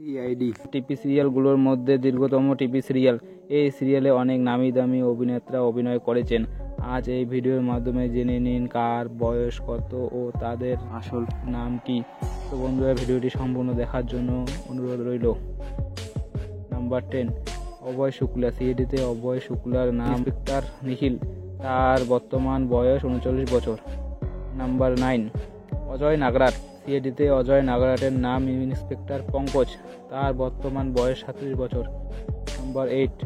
CID TV সিরিয়ালগুলোর মধ্যে দীর্ঘতম TV serial. এই সিরিয়ালে অনেক নামি দামি অভিনেতা অভিনয় করেছেন। আজ এই ভিডিওর মাধ্যমে জেনে নিন কার বয়স কত ও তাদের আসল নাম কি। তো বন্ধুরা, ভিডিওটি সম্পূর্ণ দেখার জন্য অনুরোধ রইল। নাম্বার 10, অভয় শুক্লা। সিআইডিতে অভয় শুক্লার নাম ইন্সপেক্টর নিখিল, তার বর্তমান বয়স 39 বছর। নাম্বার 9, অজয় নাগরাট। সিআইডিতে অজয় নাগরাটের নাম ইন্সপেক্টর পঙ্কজ, তার বর্তমান বয়স 37 বছর। নাম্বার 8,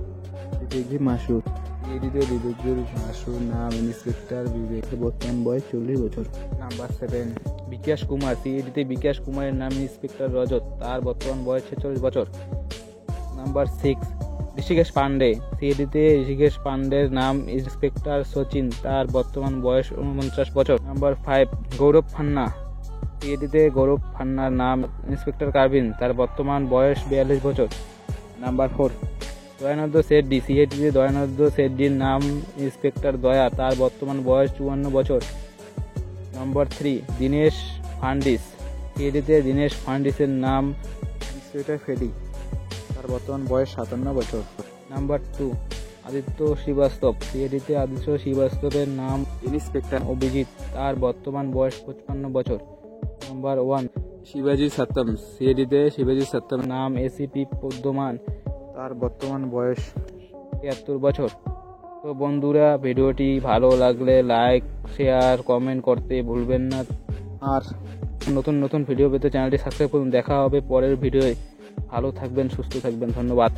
বিবেক মাসুর। সিআইডিতে বিবেক মাসুর নাম ইন্সপেক্টর বিবেক, বর্তমান বয়স 40 বছর। নাম্বার 7, বিকাশ কুমার। সিআইডিতে বিকাশ কুমারের নাম ইন্সপেক্টর রজত, তার বর্তমান বয়স 46 বছর। নাম্বার 6, ঋষিকেশ পান্ডে। সিআইডিতে ঋষিকেশ পান্ডের নাম ইন্সপেক্টর সচিন, তার বর্তমান বয়স 49 বছর। নাম্বার 5, গৌরব খান্না। সিআইডিতে গৌরব খান্নার নাম ইন্সপেক্টর কারভিন, তার বর্তমান বয়স 42 বছর। নাম্বার 4, দয়ানন্দ শেট্টি। সিআইডিতে দয়ানন্দ শেট্টির নাম ইন্সপেক্টর দয়া, তার বর্তমান বয়স 54 বছর। নাম্বার 3, দীনেশ ফান্ডিস। সিআইডিতে দীনেশ ফান্ডিসের নাম ইন্সপেক্টর ফেডি, তার বর্তমান বয়স 57 বছর। নাম্বার 2, আদিত্য শ্রীবাস্তব। সিআইডিতে আদিত্য শ্রীবাস্তবের নাম ইন্সপেক্টর অভিজিৎ, তার বর্তমান বয়স 55 বছর। নাম্বার 1, শিবাজি সত্যম। সিআইডিতে শিবাজি সত্যম নাম এসিপি পদ্মমান, তার বর্তমান বয়স 73 বছর। তো বন্ধুরা, ভিডিওটি ভালো লাগলে লাইক, শেয়ার, কমেন্ট করতে ভুলবেন না। আর নতুন নতুন ভিডিও পেতে চ্যানেলটি সাবস্ক্রাইব করুন। দেখা হবে পরের ভিডিওয়ে। ভালো থাকবেন, সুস্থ থাকবেন। ধন্যবাদ।